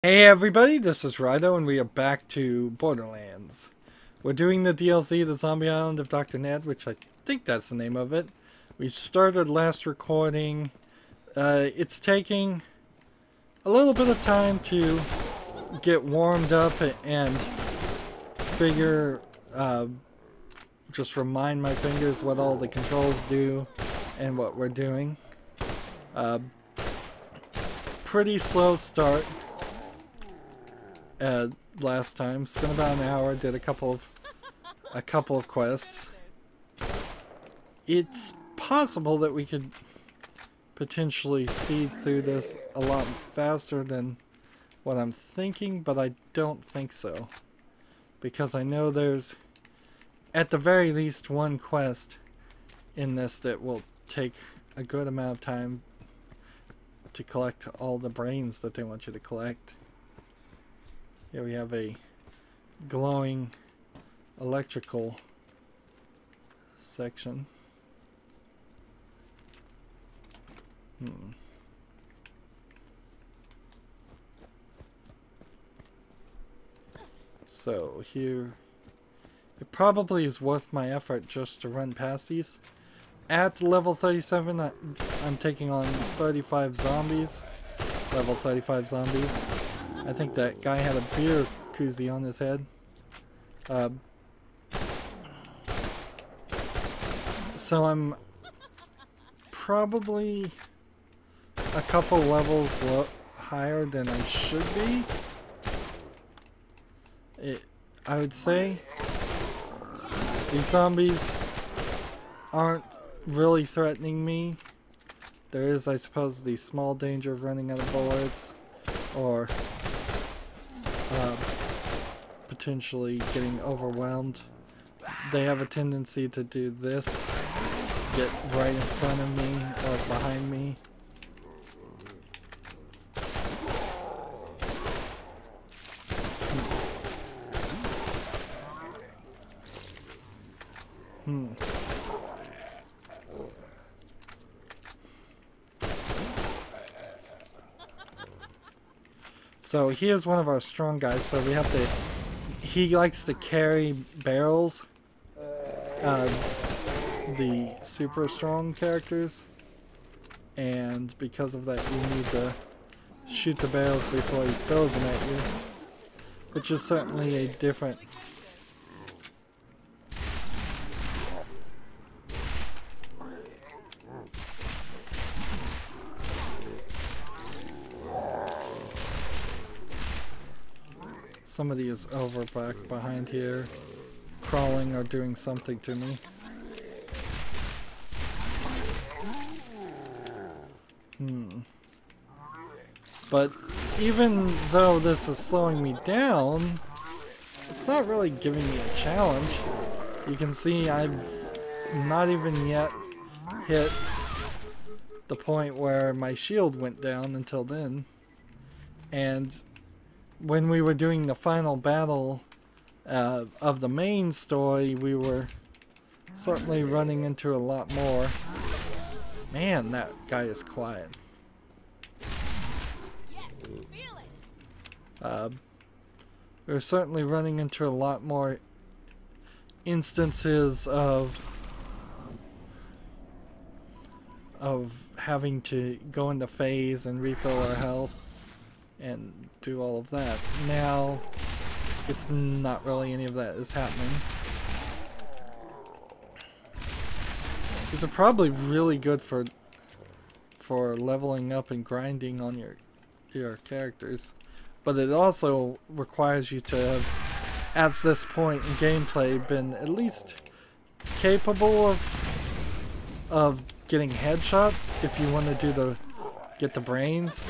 Hey everybody, this is Rydo and we are back to Borderlands. We're doing the DLC, The Zombie Island of Dr. Ned, which I think that's the name of it. We started last recording. It's taking a little bit of time to get warmed up and figure, just remind my fingers what all the controls do and what we're doing. Pretty slow start. Last time. Spent about an hour, did a couple of quests. It's possible that we could potentially speed through this a lot faster than what I'm thinking, but I don't think so. Because I know there's at the very least one quest in this that will take a good amount of time to collect all the brains that they want you to collect. Here we have a glowing electrical section. So here, it probably is worth my effort just to run past these. At level 37, I'm taking on 35 zombies. Level 35 zombies. I think that guy had a beer koozie on his head. So I'm probably a couple levels higher than I should be. I would say these zombies aren't really threatening me. There is, I suppose, the small danger of running out of bullets or potentially getting overwhelmed. They have a tendency to do this, get right in front of me or behind me. So here's one of our strong guys, so we have to, he likes to carry barrels, the super strong characters, and because of that you need to shoot the barrels before he throws them at you, which is certainly a different Somebody is over back behind here, crawling or doing something to me. But even though this is slowing me down, it's not really giving me a challenge. You can see I've not even yet hit the point where my shield went down until then. And when we were doing the final battle of the main story, we were certainly running into a lot more. Man, that guy is quiet. We're certainly running into a lot more instances of having to go into phase and refill our health and do all of that. Now, it's not really any of that is happening. These are probably really good for leveling up and grinding on your characters, but it also requires you to have, at this point in gameplay, been at least capable of getting headshots if you want to get the brains.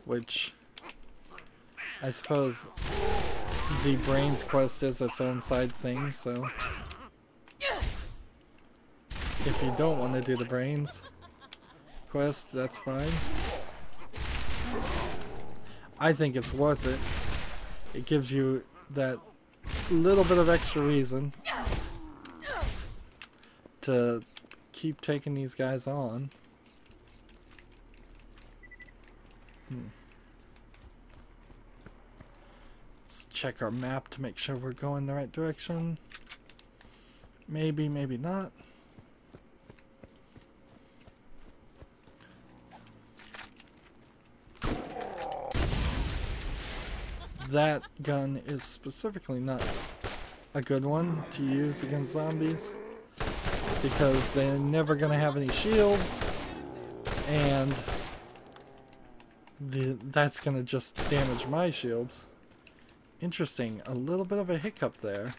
Which, I suppose, the brains quest is its own side thing, so if you don't want to do the brains quest, that's fine. I think it's worth it. It gives you that little bit of extra reason to keep taking these guys on. Let's check our map to make sure we're going the right direction. Maybe, maybe not. That gun is specifically not a good one to use against zombies because they're never going to have any shields, and that's going to just damage my shields. Interesting, a little bit of a hiccup there.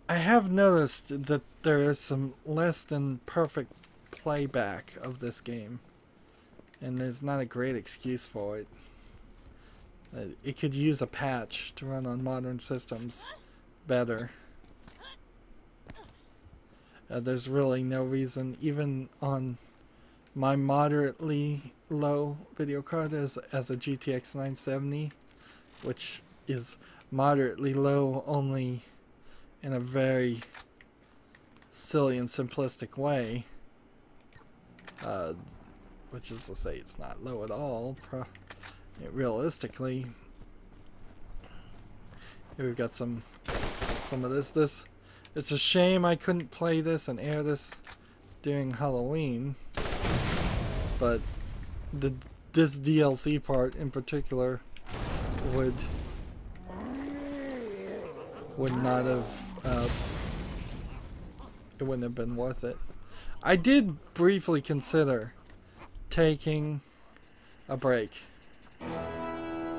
I have noticed that there is some less than perfect playback of this game, and there's not a great excuse for it. It could use a patch to run on modern systems better. There's really no reason, even on my moderately low video card as a GTX 970, which is moderately low only in a very silly and simplistic way, which is to say it's not low at all. Realistically, here we've got some of this. It's a shame I couldn't play this and air this during Halloween, but this DLC part in particular would not have it wouldn't have been worth it. I did briefly consider taking a break.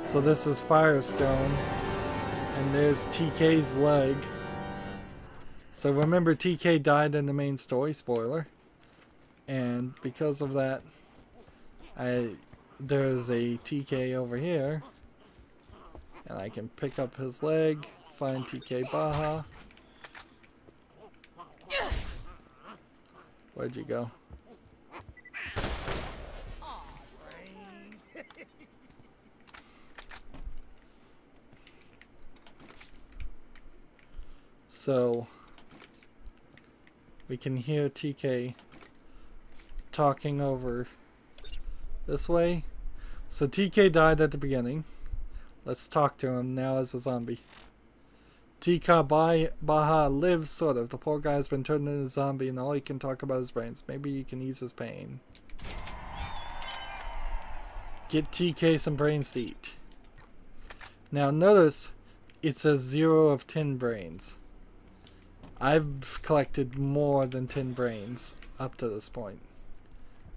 So this is Firestone, and there's TK's leg. So remember, TK died in the main story, spoiler, and because of that, there's a TK over here, and I can pick up his leg, find TK Baja. Where'd you go? So we can hear TK talking over this way. So TK died at the beginning. Let's talk to him now as a zombie. TK Baja lives, sort of. The poor guy's been turned into a zombie and all he can talk about is brains. Maybe you can ease his pain. Get TK some brains to eat. Now notice it says 0 of 10 brains. I've collected more than 10 brains up to this point.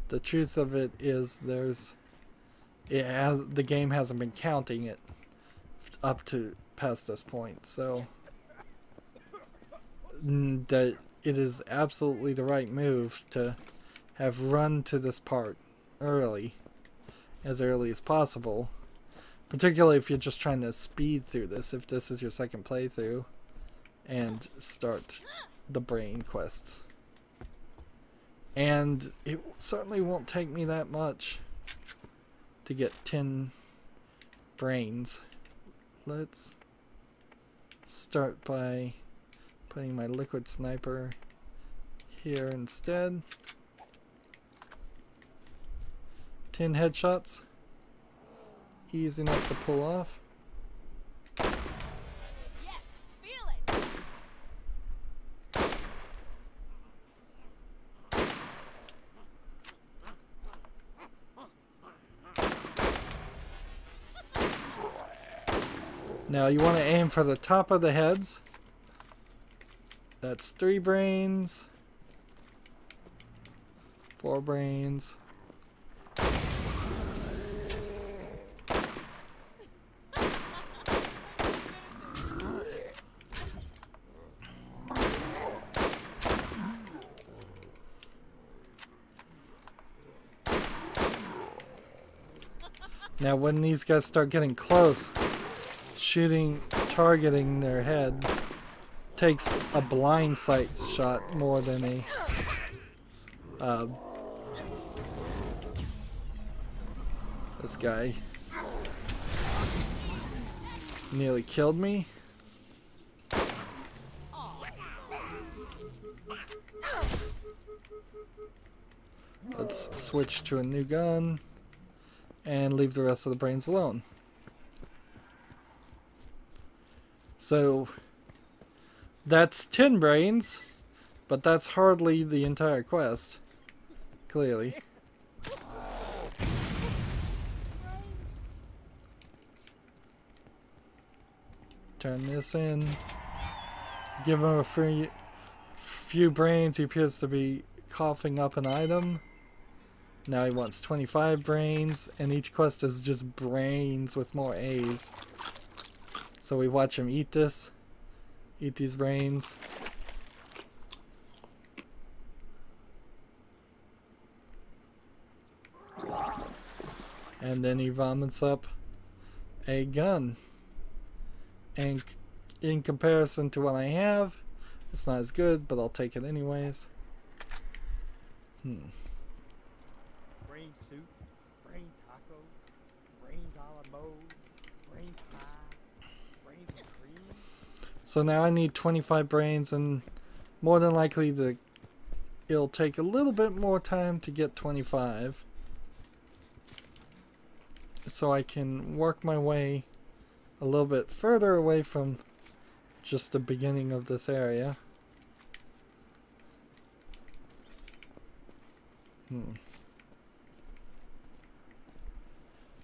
The truth of it is the game hasn't been counting it up to past this point, so that it is absolutely the right move to have run to this part early as possible, particularly if you're just trying to speed through this, if this is your second playthrough, and start the brain quests. And it certainly won't take me that much to get 10 brains. Let's start by putting my liquid sniper here instead. 10 headshots. Easy enough to pull off. Now you want to aim for the top of the heads. That's 3 brains. 4 brains. Now when these guys start getting close, targeting their head takes a blind sight shot more than a this guy nearly killed me. Let's switch to a new gun and leave the rest of the brains alone. So that's 10 brains, but that's hardly the entire quest, clearly. Turn this in. Give him a few brains. He appears to be coughing up an item. Now he wants 25 brains, and each quest is just brains with more A's. So we watch him eat this. Eat these brains. And then he vomits up a gun. And in comparison to what I have, it's not as good, but I'll take it anyways. Brain soup, brain taco, brains a la mode, brain pie, brains and cream. So now I need 25 brains, and more than likely it'll take a little bit more time to get 25. So I can work my way a little bit further away from just the beginning of this area.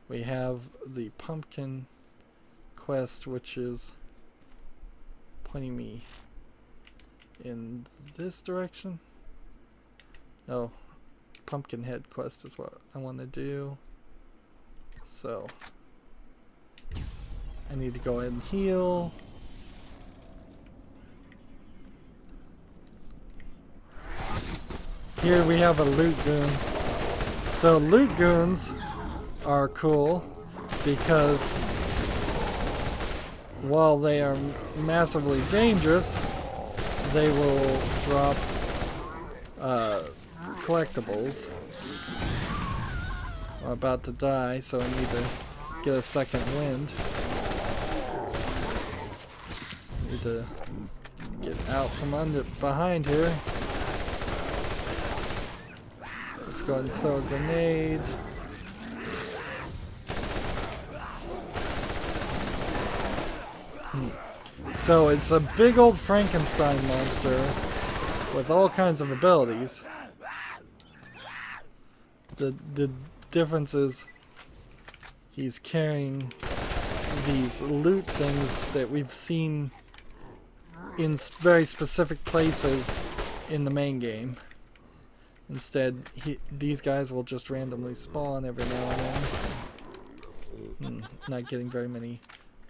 We have the pumpkin quest, which is pointing me in this direction. No, pumpkin head quest is what I want to do. So I need to go ahead and heal. Here we have a loot goon. So loot goons are cool because while they are massively dangerous, they will drop collectibles. I'm about to die, so I need to get a second wind. Need to get out from behind here. Let's go ahead and throw a grenade. So it's a big old Frankenstein monster with all kinds of abilities. The difference is he's carrying these loot things that we've seen in very specific places in the main game. Instead, these guys will just randomly spawn every now and then. Not getting very many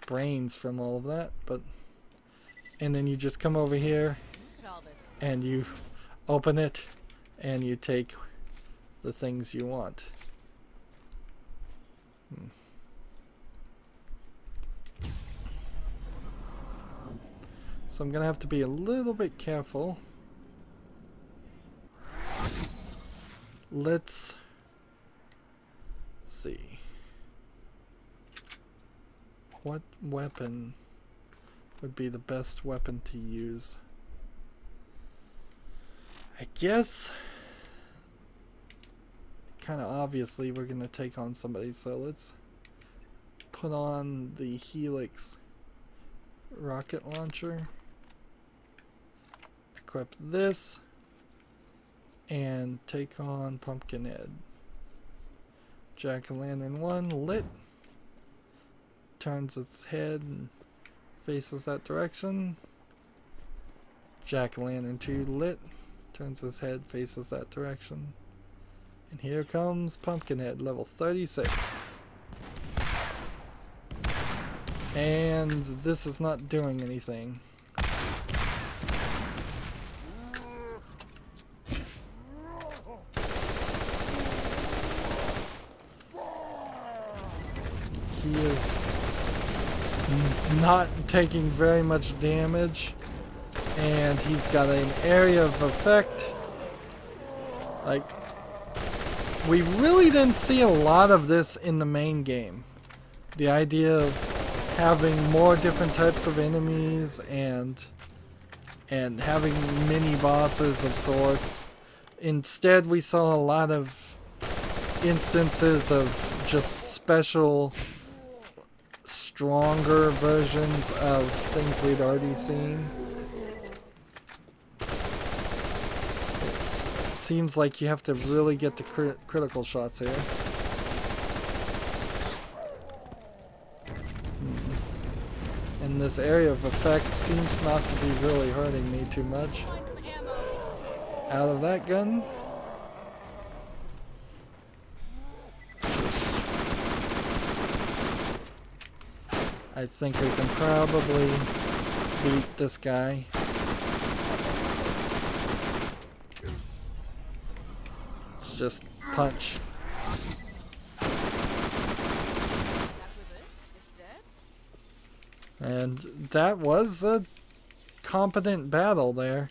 brains from all of that, but... And then you just come over here and you open it and you take the things you want. So I'm gonna have to be a little bit careful. Let's see. What weapon would be the best weapon to use? I guess kind of obviously we're gonna take on somebody, so let's put on the Helix rocket launcher, equip this, and take on Pumpkinhead. Jack-o'-lantern 1 lit, turns its head and faces that direction. Jack-o'-lantern 2 lit, turns its head, faces that direction. And here comes Pumpkinhead, level 36. And this is not doing anything. He is not taking very much damage, and he's got an area of effect. Like, we really didn't see a lot of this in the main game. The idea of having more different types of enemies and having mini bosses of sorts Instead, we saw a lot of instances of just special, stronger versions of things we'd already seen. It seems like you have to really get the critical shots here. And this area of effect seems not to be really hurting me too much. Out of that gun. I think we can probably beat this guy. Let's just punch. And that was a competent battle there.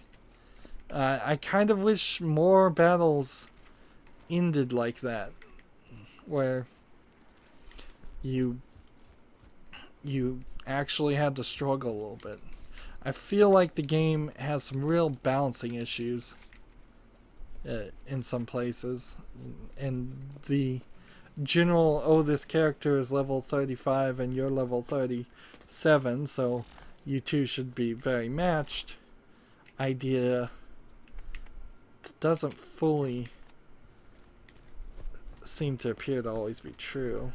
I kind of wish more battles ended like that, where you actually had to struggle a little bit. I feel like the game has some real balancing issues in some places, and the general, oh, this character is level 35 and you're level 37, so you two should be very matched idea doesn't fully seem to appear to always be true.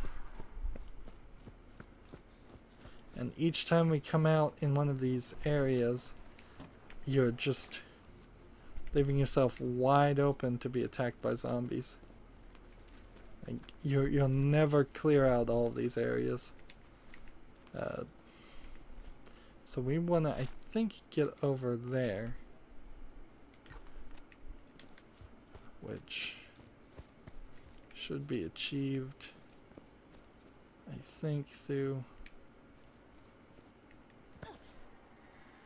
And each time we come out in one of these areas, you're just leaving yourself wide open to be attacked by zombies. Like, you'll never clear out all of these areas. So we want to, I think, get over there. Which should be achieved, I think, through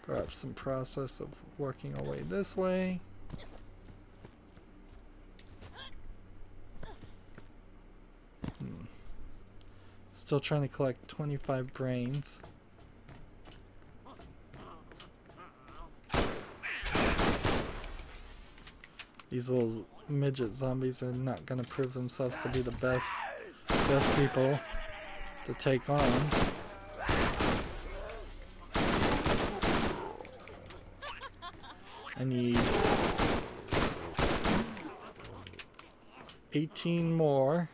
perhaps some process of working our way this way. Still trying to collect 25 brains. These little midget zombies are not going to prove themselves to be the best people to take on. I need 18 more.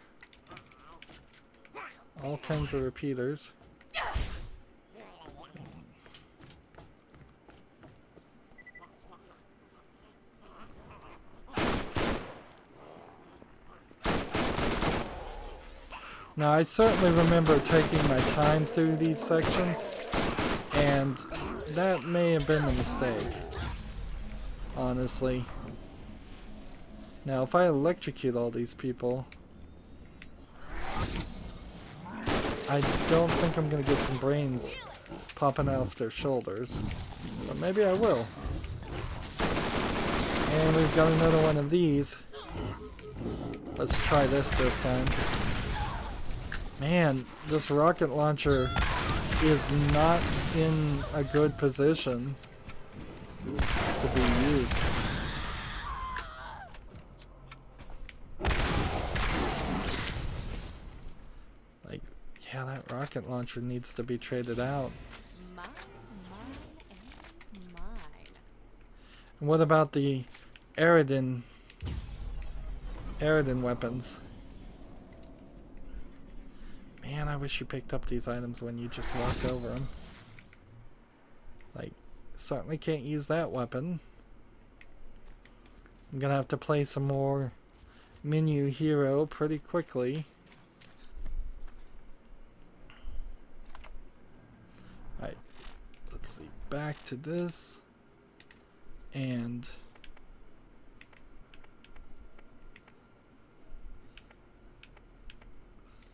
All kinds of repeaters. Now, I certainly remember taking my time through these sections, and that may have been a mistake, honestly. Now, if I electrocute all these people, I don't think I'm going to get some brains popping out of their shoulders, but maybe I will. And we've got another one of these. Let's try this time. Man, this rocket launcher is not in a good position to be used. Like, yeah, that rocket launcher needs to be traded out. Mine, and mine. And what about the Aridin weapons? Man, I wish you picked up these items when you just walked over them. Like, certainly can't use that weapon. I'm gonna have to play some more menu hero pretty quickly. Alright, let's see. Back to this. And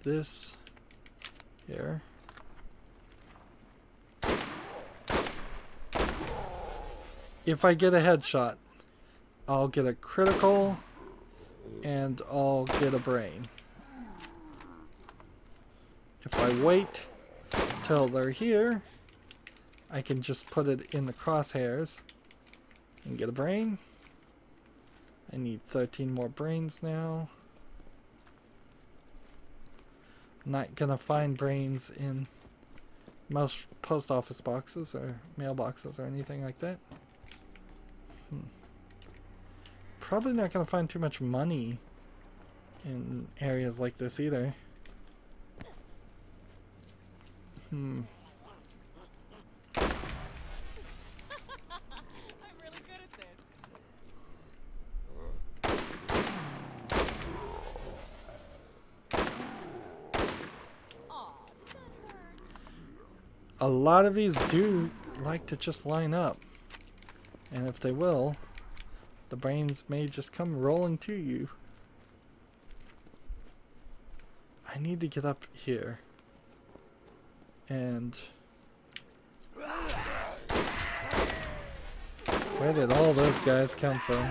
this here. If I get a headshot, I'll get a critical and I'll get a brain. If I wait till they're here, I can just put it in the crosshairs and get a brain. I need 13 more brains now. Not gonna find brains in most post office boxes or mailboxes or anything like that. Probably not gonna find too much money in areas like this either. I'm really good at this. Aw, that hurt. A lot of these do like to just line up. And if they will, the brains may just come rolling to you. I need to get up here. And where did all those guys come from?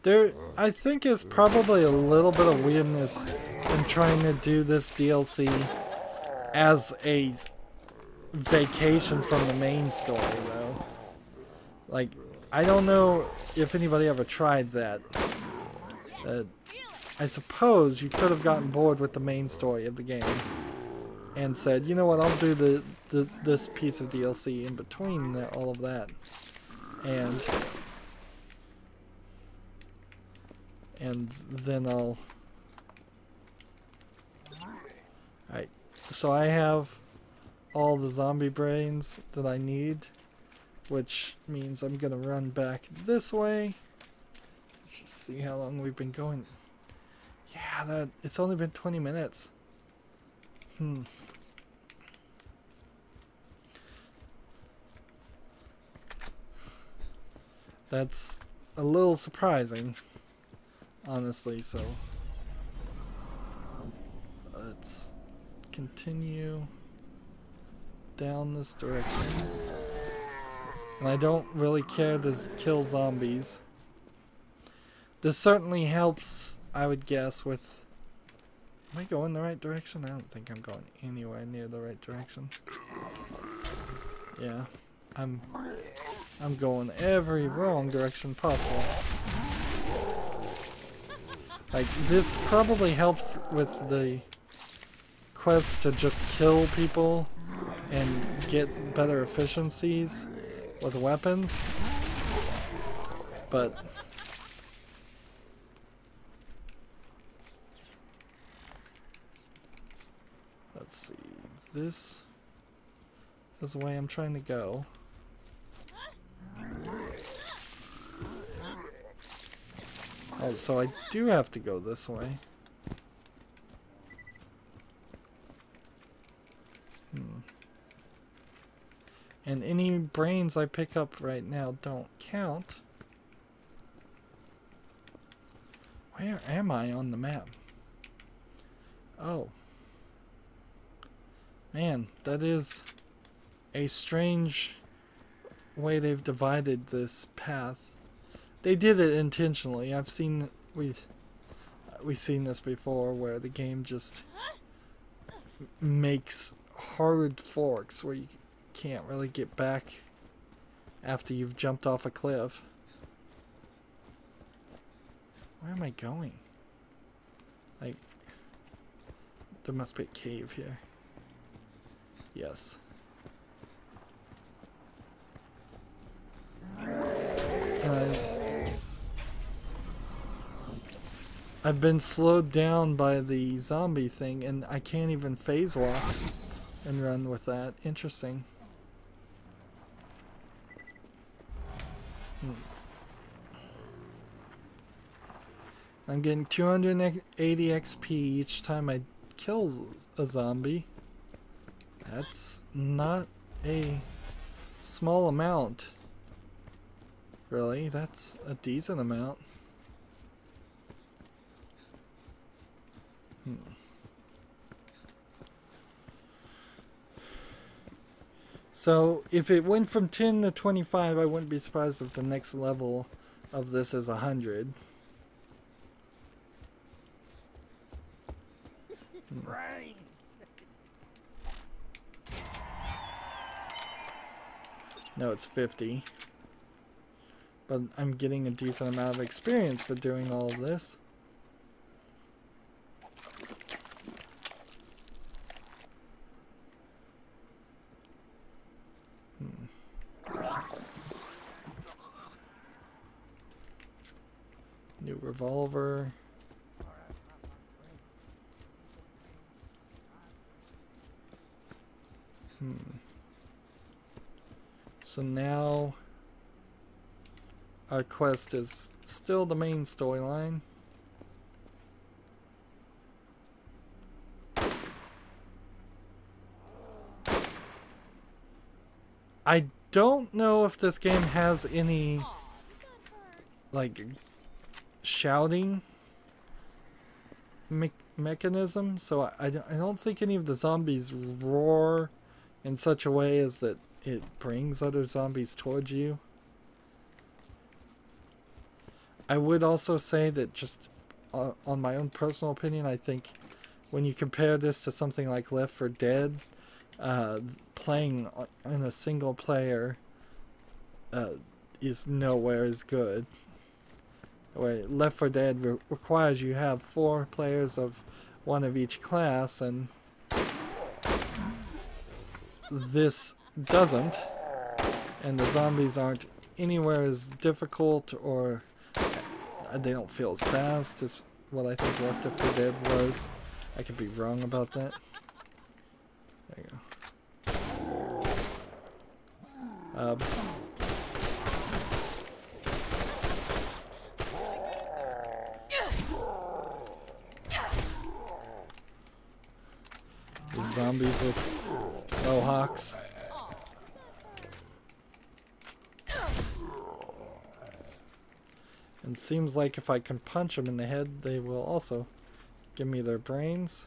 There, I think is probably a little bit of weirdness in trying to do this DLC as a vacation from the main story, though. Like, I don't know if anybody ever tried that. I suppose you could have gotten bored with the main story of the game and said, you know what, I'll do this piece of DLC in between all of that. And then I'll... Alright, so I have all the zombie brains that I need, which means I'm gonna run back this way. Let's just see how long we've been going. Yeah, it's only been 20 minutes. That's a little surprising, honestly, so let's continue down this direction. And I don't really care to kill zombies. This certainly helps, I would guess, with... Am I going the right direction? I don't think I'm going anywhere near the right direction. Yeah, I'm going every wrong direction possible. Like, this probably helps with the quest to just kill people and get better efficiencies with weapons. But let's see, this is the way I'm trying to go. Oh, so I do have to go this way. And any brains I pick up right now don't count. Where am I on the map? Oh. Man, that is a strange way they've divided this path. They did it intentionally. I've seen we've seen this before, where the game just makes hard forks where you can't really get back after you've jumped off a cliff. Where am I going? Like, there must be a cave here. Yes. I've been slowed down by the zombie thing, and I can't even phase walk and run with that. Interesting. I'm getting 280 XP each time I kill a zombie. That's not a small amount. Really, that's a decent amount. So if it went from 10 to 25, I wouldn't be surprised if the next level of this is 100. Brains. No, it's 50. But I'm getting a decent amount of experience for doing all of this. New revolver. So now our quest is still the main storyline. I don't know if this game has any like shouting mechanism, so I don't think any of the zombies roar in such a way as that it brings other zombies towards you. I would also say that just on my own personal opinion, I think when you compare this to something like Left 4 Dead, playing in a single player is nowhere as good. Where Left 4 Dead requires you have 4 players of one of each class, and this doesn't, and the zombies aren't anywhere as difficult, or they don't feel as fast as what I think Left 4 Dead was. I could be wrong about that. There you go. Zombies with mohawks. And seems like if I can punch them in the head, they will also give me their brains.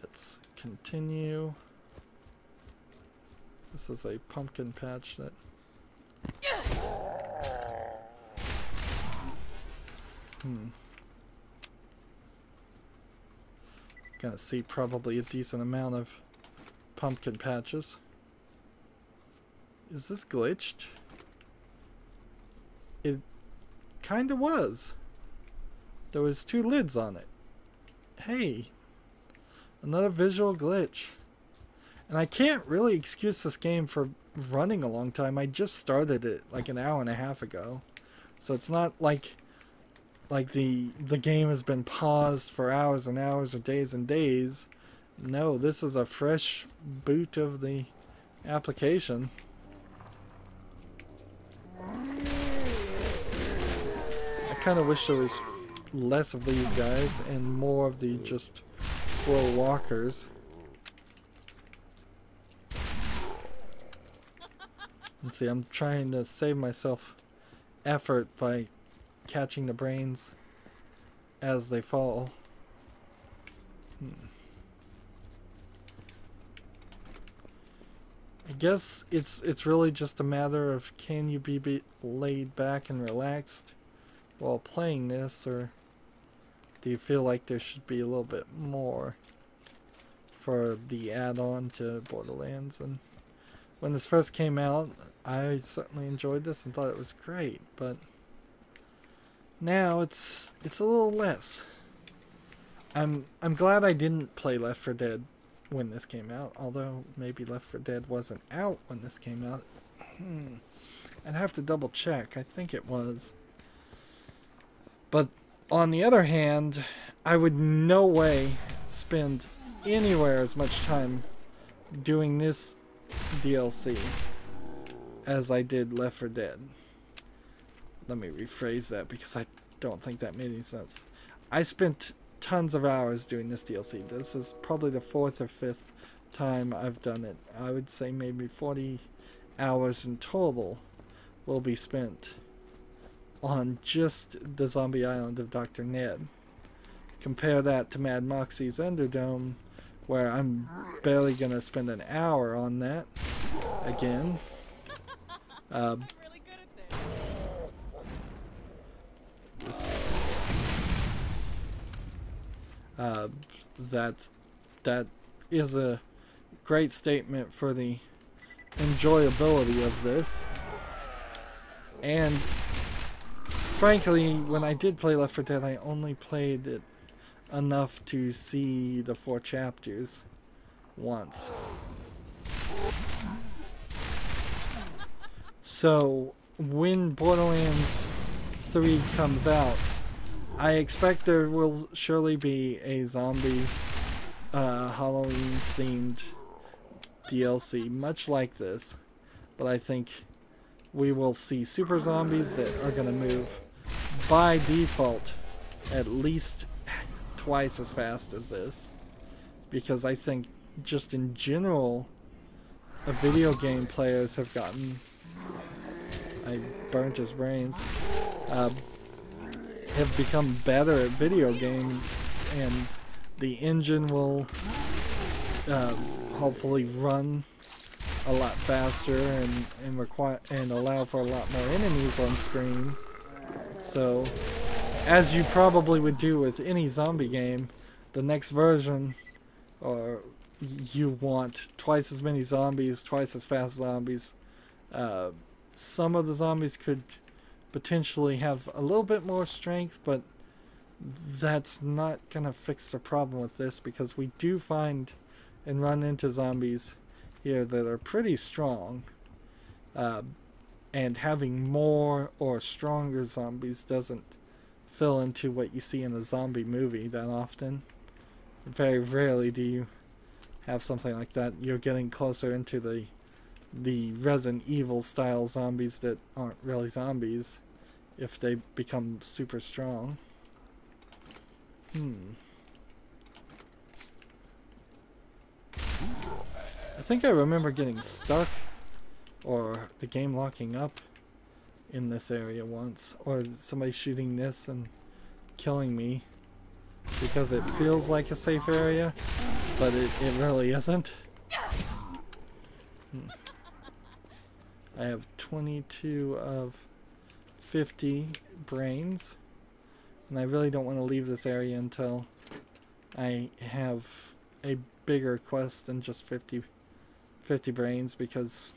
Let's continue. This is a pumpkin patch that... Gonna see probably a decent amount of pumpkin patches. Is this glitched? It kinda was. There was 2 lids on it. Hey, another visual glitch. And I can't really excuse this game for running a long time. I just started it like an hour and a half ago. So it's not like the game has been paused for hours and hours or days and days. No, this is a fresh boot of the application. I kind of wish there was less of these guys and more of the just slow walkers. And see, I'm trying to save myself effort by catching the brains as they fall. I guess it's really just a matter of, can you be laid back and relaxed while playing this, or do you feel like there should be a little bit more for the add-on to Borderlands? And when this first came out, I certainly enjoyed this and thought it was great, but now it's a little less. I'm glad I didn't play Left 4 Dead when this came out, although maybe Left 4 Dead wasn't out when this came out. I'd have to double check. I think it was. But on the other hand, I would no way spend anywhere as much time doing this DLC as I did Left 4 Dead. Let me rephrase that because I don't think that made any sense. I spent tons of hours doing this DLC. This is probably the 4th or 5th time I've done it. I would say maybe 40 hours in total will be spent on just the zombie island of Dr. Ned. Compare that to Mad Moxie's Underdome, where I'm barely gonna spend an hour on that again. I'm really good at this. That is a great statement for the enjoyability of this. And frankly, when I did play Left 4 Dead, I only played it enough to see the 4 chapters once. So when Borderlands 3 comes out, I expect there will surely be a zombie Halloween themed DLC much like this, but I think we will see super zombies that are going to move by default at least twice as fast as this, because I think just in general video game players have gotten, I burnt his brains, have become better at video games, and the engine will hopefully run a lot faster and allow for a lot more enemies on screen. So, as you probably would do with any zombie game, the next version, or you want twice as many zombies, twice as fast zombies. Some of the zombies could potentially have a little bit more strength, but that's not gonna fix the problem with this, because we do find and run into zombies here that are pretty strong, and having more or stronger zombies doesn't fill into what you see in a zombie movie that often. Very rarely do you have something like that. You're getting closer into the Resident Evil style zombies that aren't really zombies if they become super strong. I think I remember getting stuck or the game locking up in this area once, or somebody shooting this and killing me because it feels like a safe area, but it really isn't. I have 22 of 50 brains, and I really don't want to leave this area until I have a bigger quest than just 50 brains, because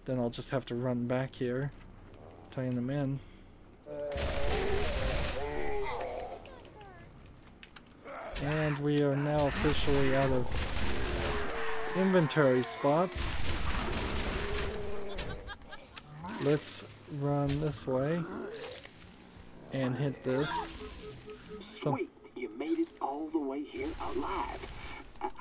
then I'll just have to run back here, tying them in. And we are now officially out of inventory spots. Let's run this way and hit this. Sweet, you made it all the way here alive.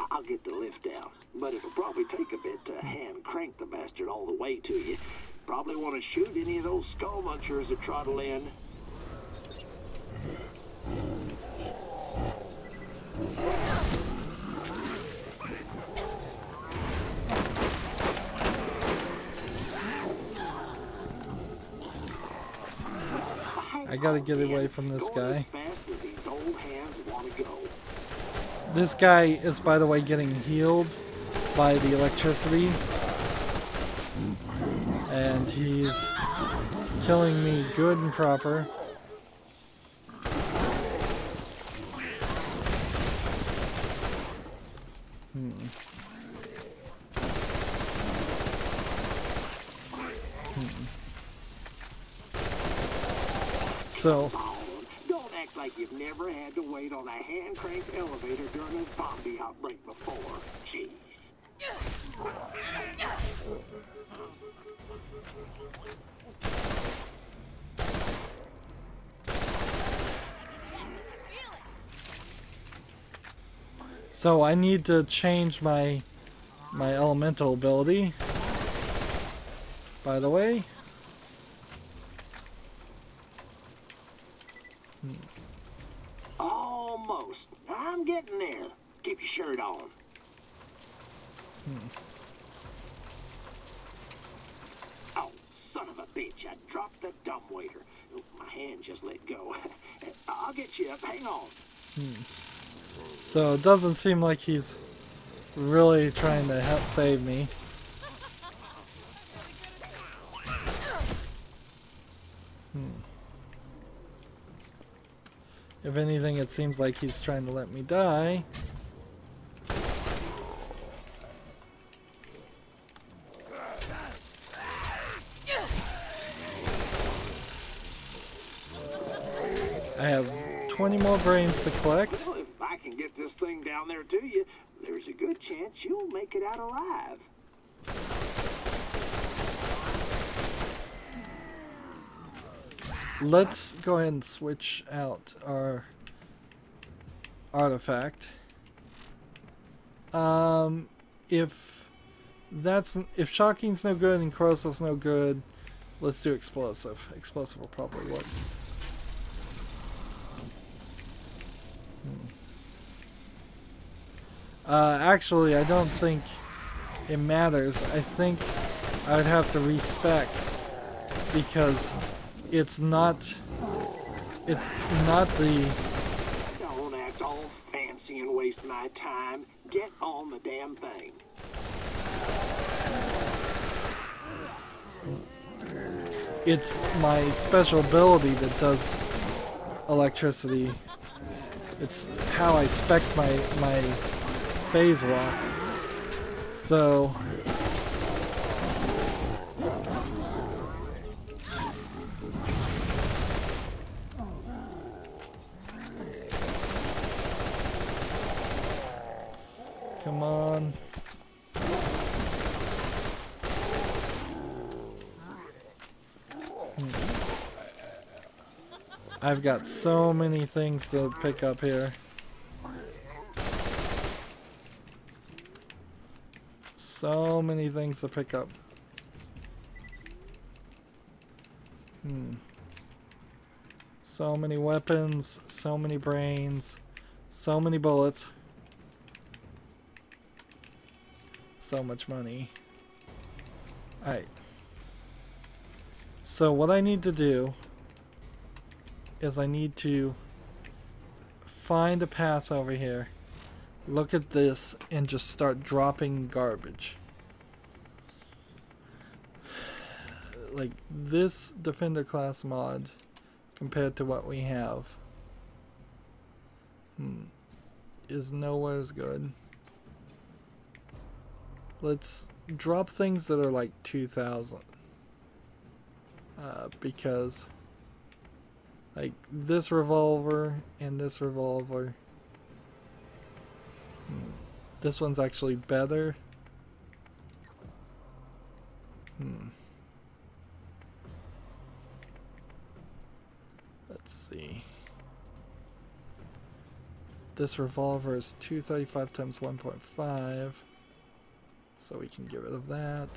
I'll get the lift down, but it'll probably take a bit to hand crank the bastard all the way to you. Probably want to shoot any of those skull munchers that trottle in. I gotta get away from this guy. This guy is, by the way, getting healed by the electricity, and he's killing me good and proper. So, don't act like you've never had to wait on a hand-cranked elevator during a zombie outbreak before. Jeez. So I need to change my elemental ability, by the way. Almost. I'm getting there. Keep your shirt on. Oh, son of a bitch. I dropped the dumbwaiter. My hand just let go. I'll get you up. Hang on. So it doesn't seem like he's really trying to help save me. If anything, it seems like he's trying to let me die. I have 20 more brains to collect. Well, if I can get this thing down there to you, there's a good chance you'll make it out alive. Let's go ahead and switch out our artifact. If shocking's no good and corrosive's no good, let's do explosive. Explosive will probably work. Actually, I don't think it matters. I think I would have to respec because it's not the... Don't act all fancy and waste my time. Get on the damn thing. It's my special ability that does electricity. It's how I spec my phase walk. So come on. I've got so many things to pick up here. So many things to pick up. So many weapons, so many brains, so many bullets. So much money. Alright. So what I need to do is I need to find a path over here, look at this, and just start dropping garbage. Like this defender class mod compared to what we have is nowhere as good. Let's drop things that are like 2,000 because like this revolver and this revolver, this one's actually better. Let's see. This revolver is 235 times 1.5, so we can get rid of that.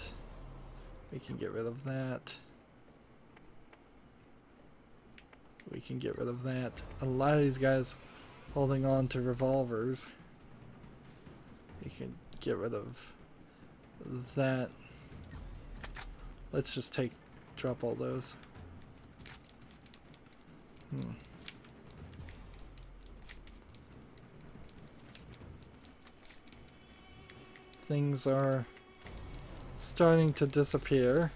We can get rid of that. We can get rid of that. A lot of these guys holding on to revolvers. We can get rid of that. Let's just drop all those. Things are starting to disappear.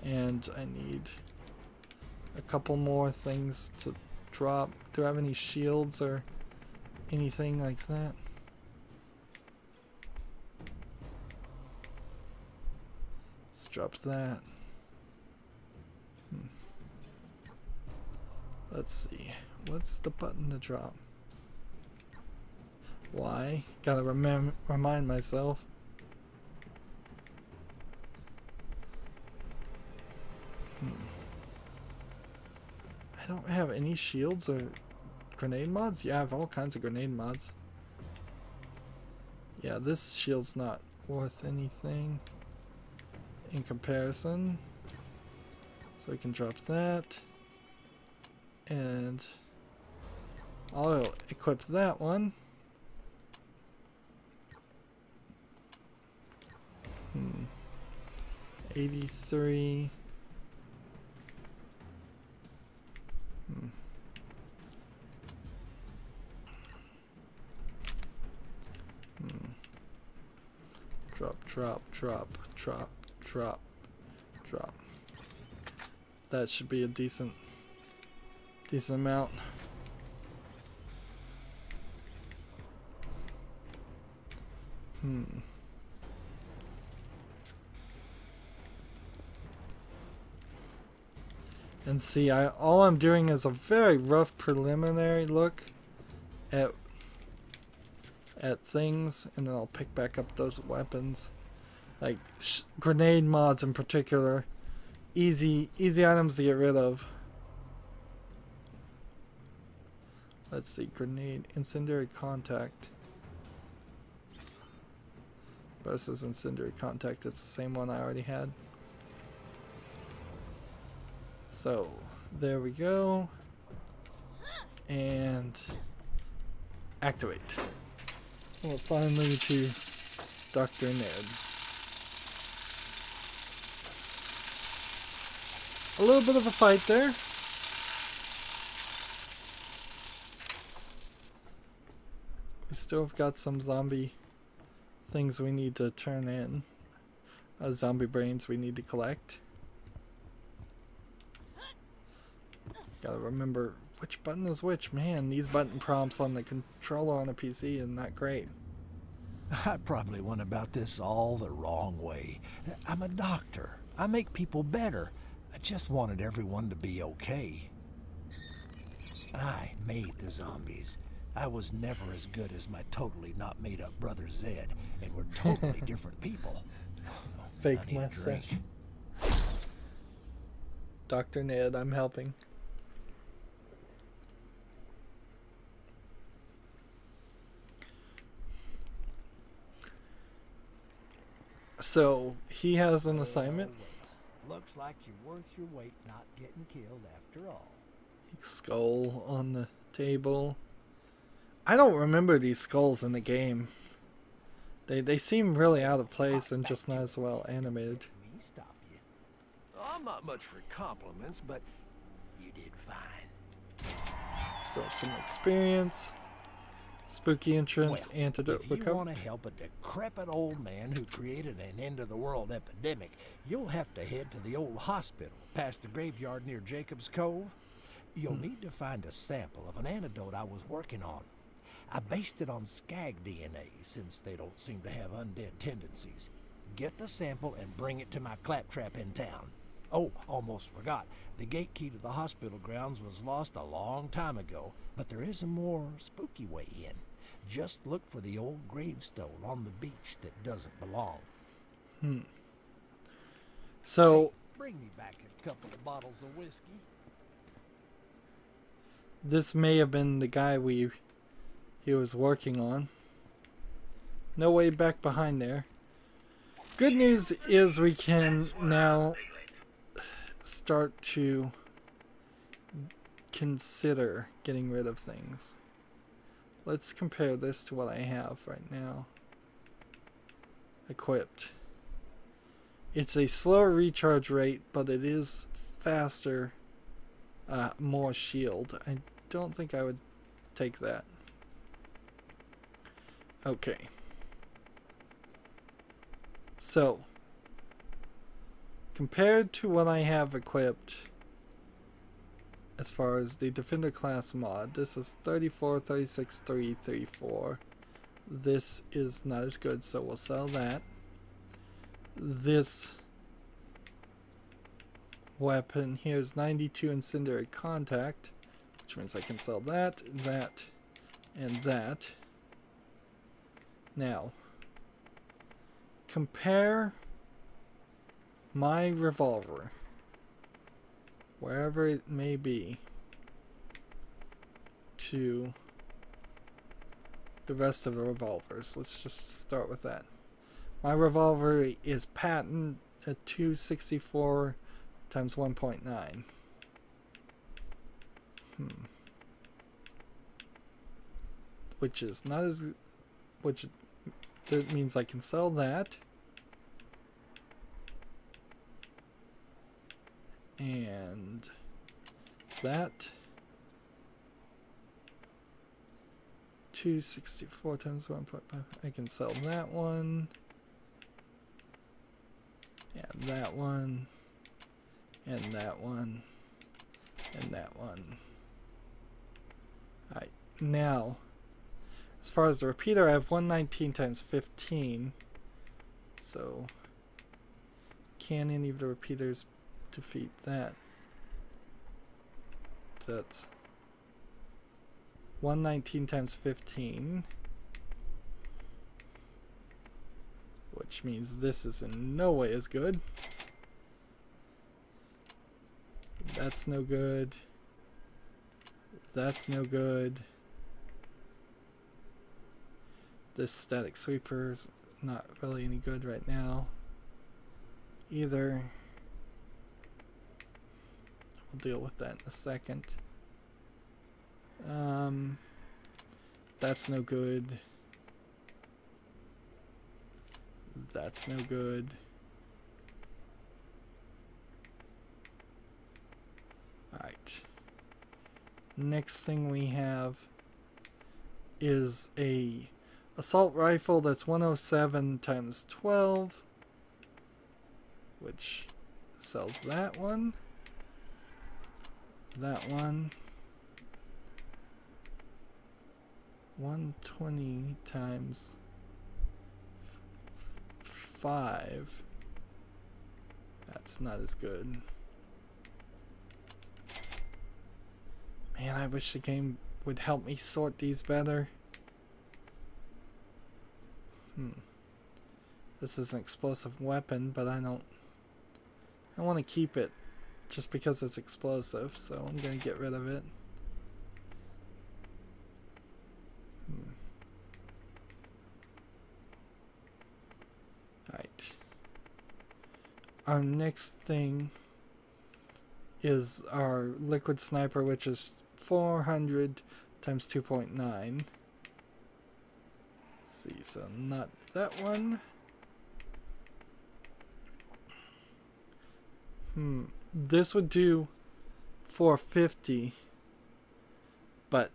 And I need a couple more things to drop. Do I have any shields or anything like that? Let's drop that. Let's see. What's the button to drop? Why? Gotta remind myself. I don't have any shields or grenade mods? Yeah, I have all kinds of grenade mods. Yeah, this shield's not worth anything in comparison. So we can drop that. And I'll equip that one. 83. Drop. That should be a decent amount. And see, all I'm doing is a very rough preliminary look at things, and then I'll pick back up those weapons, like grenade mods in particular. Easy items to get rid of. Let's see, grenade, incendiary contact versus incendiary contact. It's the same one I already had. So there we go, and activate. Well, finally to Dr. Ned. A little bit of a fight there. We still have got some zombie things we need to turn in. Zombie brains we need to collect. Gotta remember which button is which. Man, these button prompts on the controller on a PC are not great. I probably went about this all the wrong way. I'm a doctor. I make people better. I just wanted everyone to be okay. I made the zombies. I was never as good as my totally not made up brother Zed, and we're totally different people. Fake mustache. Dr. Ned, I'm helping. So he has an assignment. Looks like you're worth your weight not getting killed after all. Skull on the table. I don't remember these skulls in the game. They seem really out of place and just not as well animated. Let me stop you. I'm not much for compliments, but you did fine. So some experience. Spooky entrance, Well, antidote if you recover. want to help a decrepit old man who created an end-of-the-world epidemic, you'll have to head to the old hospital past the graveyard near Jacob's Cove. You'll need to find a sample of an antidote I was working on. I based it on skag DNA, since they don't seem to have undead tendencies. Get the sample and bring it to my claptrap in town. Oh, almost forgot. The gate key to the hospital grounds was lost a long time ago, but there is a more spooky way in. Just look for the old gravestone on the beach that doesn't belong. So Hey, bring me back a couple of bottles of whiskey. this may have been the guy he was working on. No way back behind there. Good news is we can now start to consider getting rid of things. Let's compare this to what I have right now. Equipped. It's a slower recharge rate, but it is faster, more shield. I don't think I would take that. Okay. So, compared to what I have equipped, as far as the Defender class mod, this is 34, 36, 3, 34. This is not as good, so we'll sell that. This weapon here is 92 incendiary contact, which means I can sell that, that, and that. Now, compare my revolver, wherever it may be, to the rest of the revolvers. Let's just start with that. My revolver is patent at 264 times 1.9. Which is not as, which that means I can sell that. and that. 264 times 1.5. I can sell that one. And that one. And that one. And that one. Alright, now, as far as the repeater, I have 119 times 15. So, can any of the repeaters defeat that? That's 119 times 15. Which means this is in no way as good. That's no good. That's no good. This static sweeper's not really any good right now either. We'll deal with that in a second. That's no good. That's no good. Alright. Next thing we have is a assault rifle that's 107 times 12, which sells that one. That one. 120 times 5. That's not as good. Man, I wish the game would help me sort these better. This is an explosive weapon, but I want to keep it just because it's explosive, so I'm going to get rid of it. Alright. Our next thing is our liquid sniper, which is 400 times 2.9. Let's see, so not that one. This would do 450, but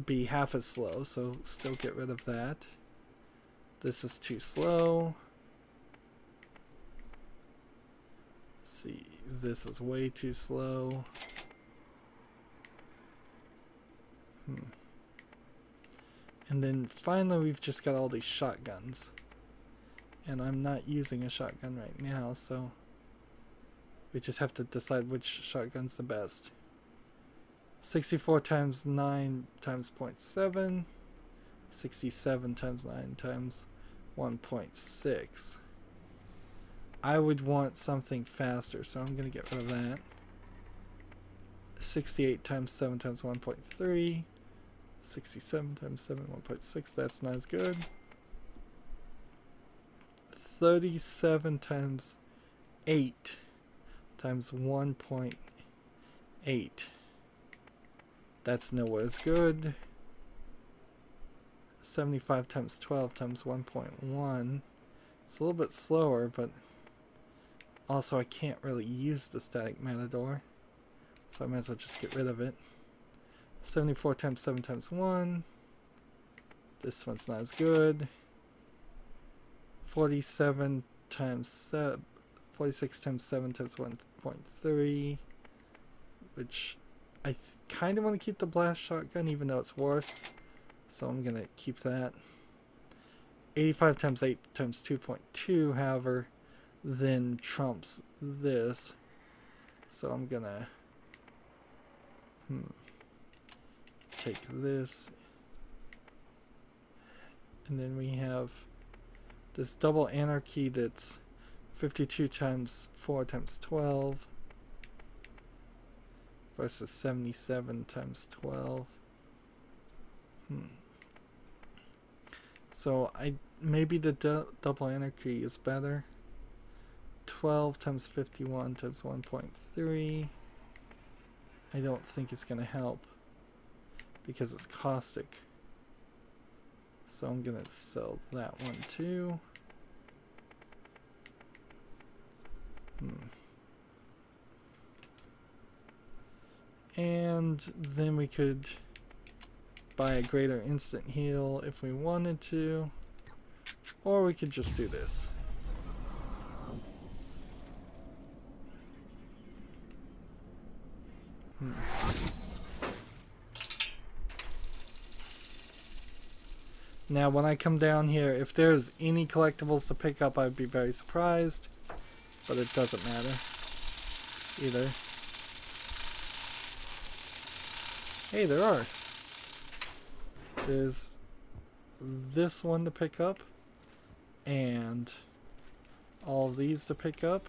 be half as slow, so still get rid of that. This is too slow. Let's see, this is way too slow. And then finally we've just got all these shotguns. And I'm not using a shotgun right now, so we just have to decide which shotgun's the best. 64 times 9 times 0.7. 67 times 9 times 1.6. I would want something faster, so I'm going to get rid of that. 68 times 7 times 1.3. 67 times 7, 1.6. That's not as good. 37 times 8 times 1.8. That's nowhere as good. 75 times 12 times 1.1. It's a little bit slower, but also I can't really use the static matador, so I might as well just get rid of it. 74 times 7 times 1. This one's not as good. 47 times 7, 46 times 7 times 1.3, which I kind of want to keep the blast shotgun even though it's worse, so I'm going to keep that. 85 times 8 times 2.2, however, then trumps this, so I'm going to take this, and then we have this double anarchy that's 52 times 4 times 12 versus 77 times 12. So maybe the double anarchy is better. 12 times 51 times 1.3. I don't think it's going to help because it's caustic. So I'm going to sell that one too. And then we could buy a greater instant heal if we wanted to. Or we could just do this. Now when I come down here, if there's any collectibles to pick up, I'd be very surprised. But it doesn't matter either. Hey, there are. There's this one to pick up. And all of these to pick up.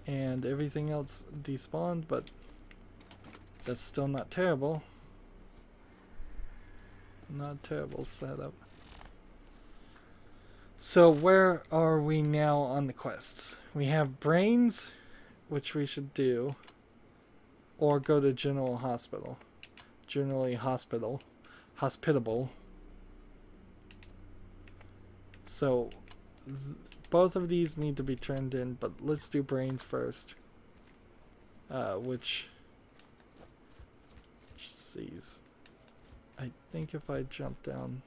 And everything else despawned, but that's still not terrible. Not a terrible setup. So where are we now on the quests? We have brains, which we should do, or go to General Hospital. Generally hospitable. So both of these need to be turned in, but let's do brains first. Which sees. I think if I jump down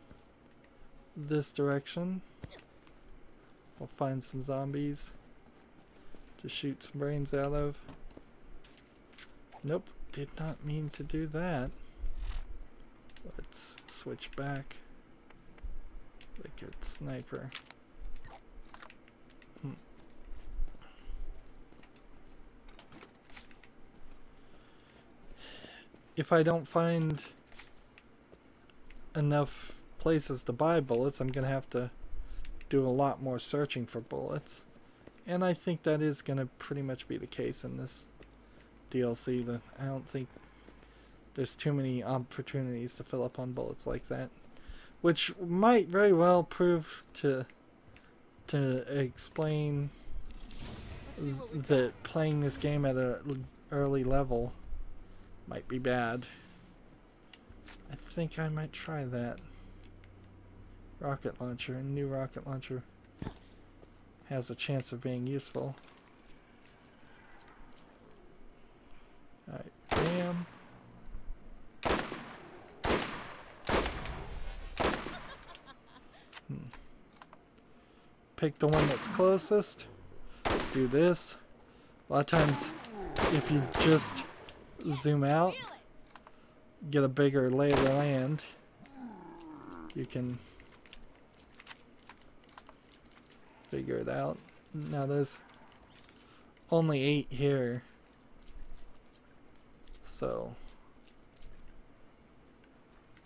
this direction, we'll find some zombies to shoot some brains out of. Nope, did not mean to do that. Let's switch back. The good sniper. If I don't find enough places to buy bullets, I'm gonna have to do a lot more searching for bullets, and I think that is gonna pretty much be the case in this DLC. I don't think there's too many opportunities to fill up on bullets like that, which might very well prove to explain that playing this game at an early level might be bad. I think I might try that. Rocket launcher. A new rocket launcher has a chance of being useful. Alright, bam. Pick the one that's closest. Do this. A lot of times, if you just zoom out, get a bigger lay of the land, you can figure it out. Now there's only 8 here, so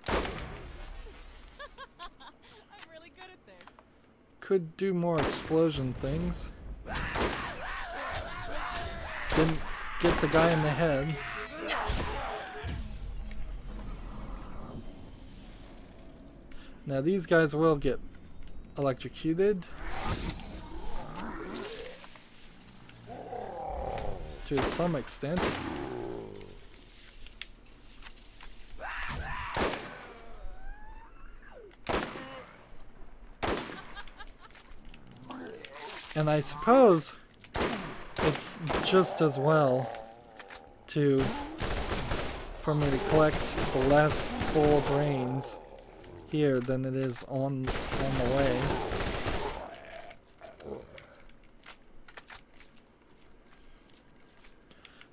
I'm really good at this. could do more explosion things. Didn't get the guy in the head. Now these guys will get electrocuted to some extent. And I suppose it's just as well for me to collect the last 4 brains here than it is on the way.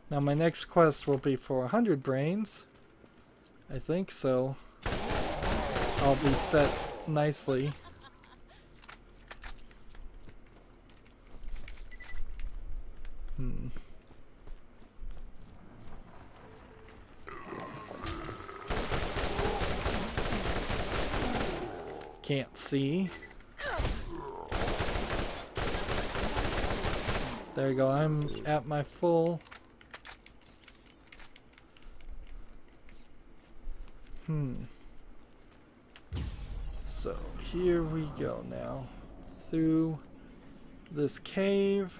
Now my next quest will be for 100 brains, I think, so I'll be set nicely. Can't see. There you go, I'm at my full. So here we go now. Through this cave.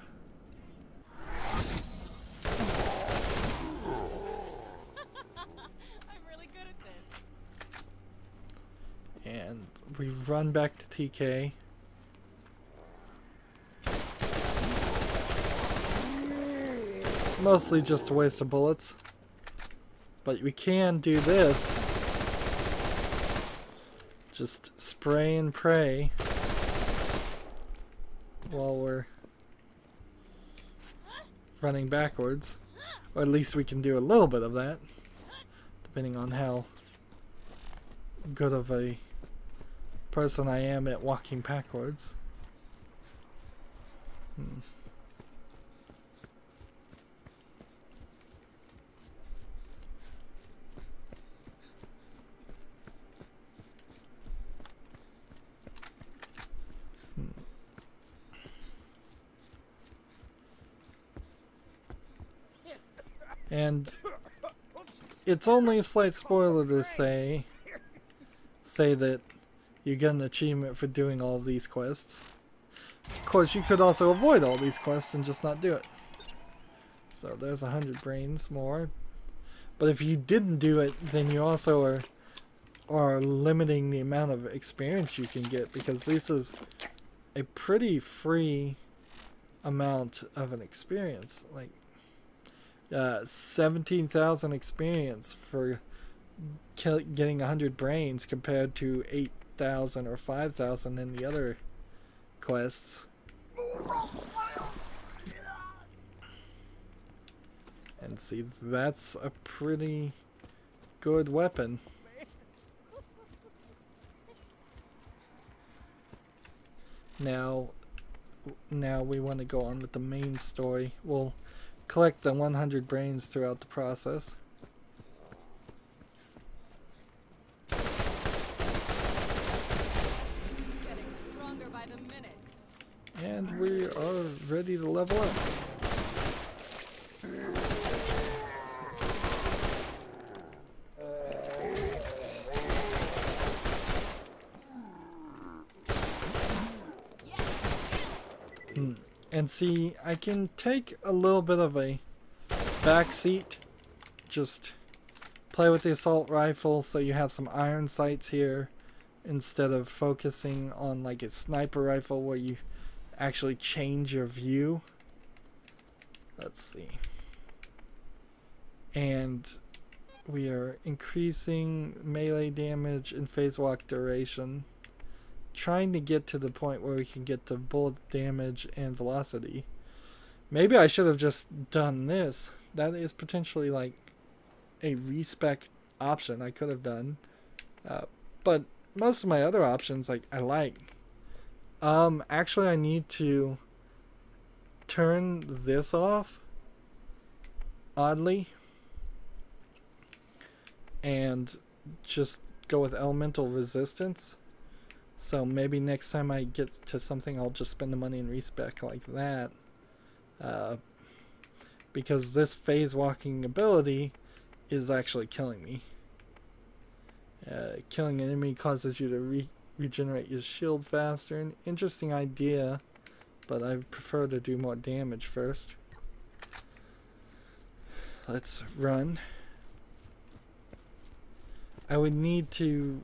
And we run back to TK. Mostly just a waste of bullets. But we can do this. Just spray and pray while we're running backwards. Or at least we can do a little bit of that, depending on how good of a person I am at walking backwards. And it's only a slight spoiler to say that you get an achievement for doing all of these quests. Of course, you could also avoid all these quests and just not do it. So there's 100 brains more. But if you didn't do it, then you also are limiting the amount of experience you can get, because this is a pretty free amount of an experience. Like 17,000 experience for getting 100 brains compared to 8,000 or 5,000 in the other quests. And see, that's a pretty good weapon. Now we want to go on with the main story. We'll collect the 100 brains throughout the process. Getting stronger by the minute. And we are ready to level up. And see, I can take a little bit of a back seat, just play with the assault rifle so you have some iron sights here instead of focusing on like a sniper rifle where you actually change your view. Let's see. And we are increasing melee damage and phase walk duration, trying to get to the point where we can get to bullet damage and velocity. Maybe I should have just done this. That is potentially like a respec option I could have done. But most of my other options I like. Actually I need to turn this off, oddly, and just go with elemental resistance. So maybe next time I get to something, I'll just spend the money and respec like that. Because this phase walking ability is actually killing me. Killing an enemy causes you to regenerate your shield faster. An interesting idea, but I prefer to do more damage first. Let's run. I would need to...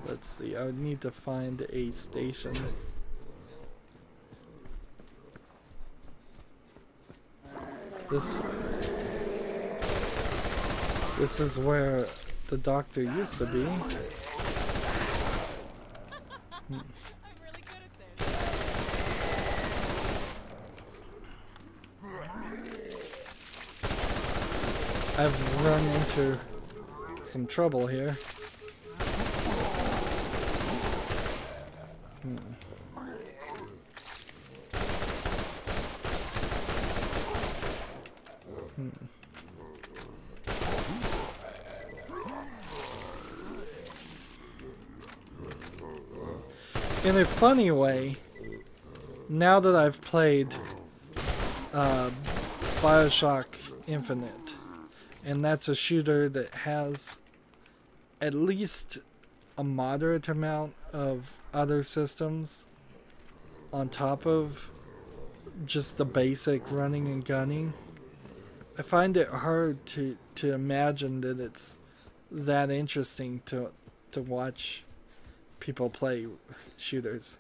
Let's see, I would need to find a station. This is where the doctor used to be. I'm really good at this. I've run into some trouble here. In a funny way, now that I've played BioShock Infinite, and that's a shooter that has at least a moderate amount of other systems on top of just the basic running and gunning, I find it hard to imagine that it's that interesting to watch people play shooters.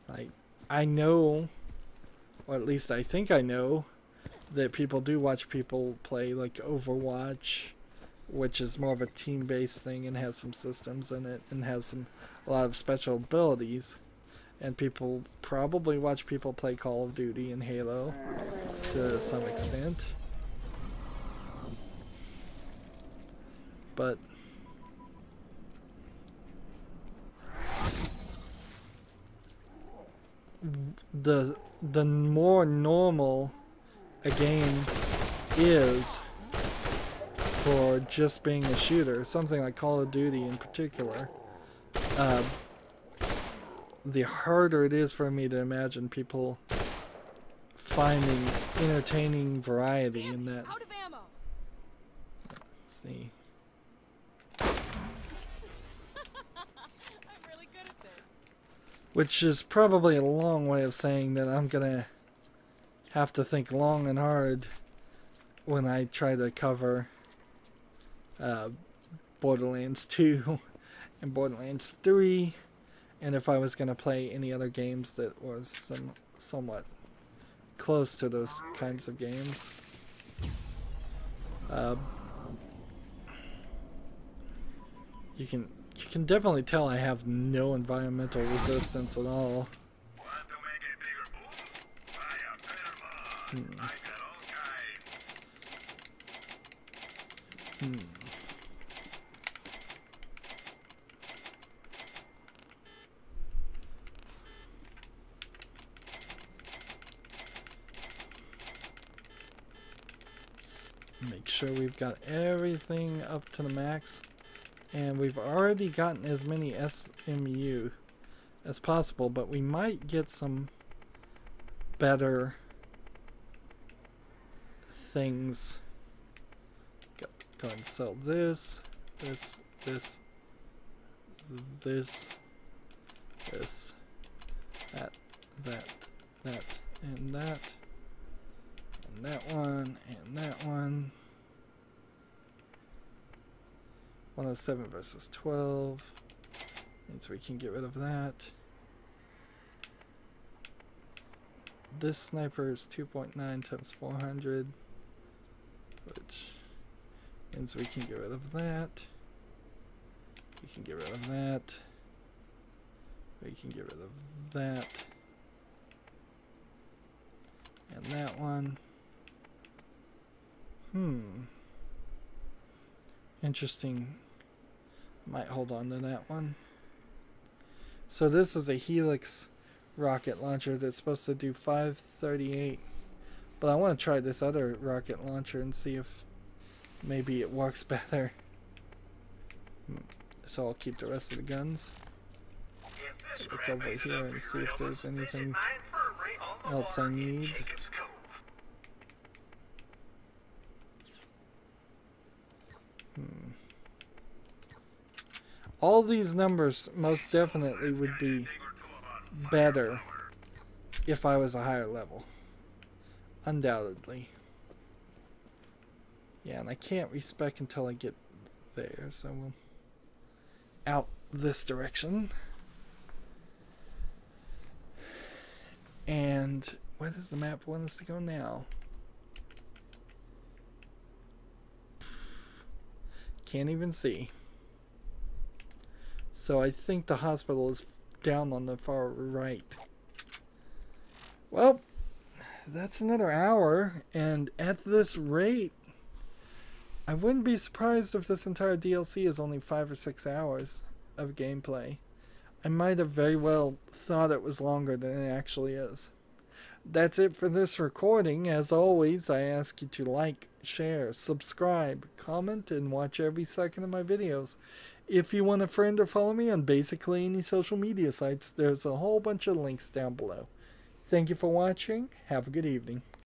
Like, I know, or at least I think I know, that people do watch people play, like Overwatch, which is more of a team-based thing and has some systems in it and has a lot of special abilities. And people probably watch people play Call of Duty and Halo to some extent. But the more normal a game is for just being a shooter, something like Call of Duty in particular, the harder it is for me to imagine people finding entertaining variety in that. Out of ammo. Let's see. I'm really good at this. Which is probably a long way of saying that I'm gonna have to think long and hard when I try to cover Borderlands 2 and Borderlands 3, and if I was gonna play any other games that was somewhat close to those kinds of games. You can definitely tell I have no environmental resistance at all. Make sure we've got everything up to the max, and we've already gotten as many SMU as possible, but we might get some better things. Go ahead and sell this, this, that, and that. And that one, and that one. 107 versus 12. Means we can get rid of that. This sniper is 2.9 times 400. Which means we can get rid of that. We can get rid of that. We can get rid of that. And that one. Interesting. Might hold on to that one. So this is a Helix rocket launcher that's supposed to do 538. But I want to try this other rocket launcher and see if maybe it works better. So I'll keep the rest of the guns. Look over here and see if there's anything else I need. All these numbers most definitely would be better if I was a higher level. Undoubtedly. Yeah, and I can't respec until I get there, so we'll out this direction. And where does the map want us to go now? Can't even see. So I think the hospital is down on the far right. Well, that's another hour, and at this rate, I wouldn't be surprised if this entire DLC is only 5 or 6 hours of gameplay. I might have very well thought it was longer than it actually is. That's it for this recording. As always, I ask you to like, share, subscribe, comment, and watch every second of my videos. If you want a friend or follow me on basically any social media sites, there's a whole bunch of links down below. Thank you for watching. Have a good evening.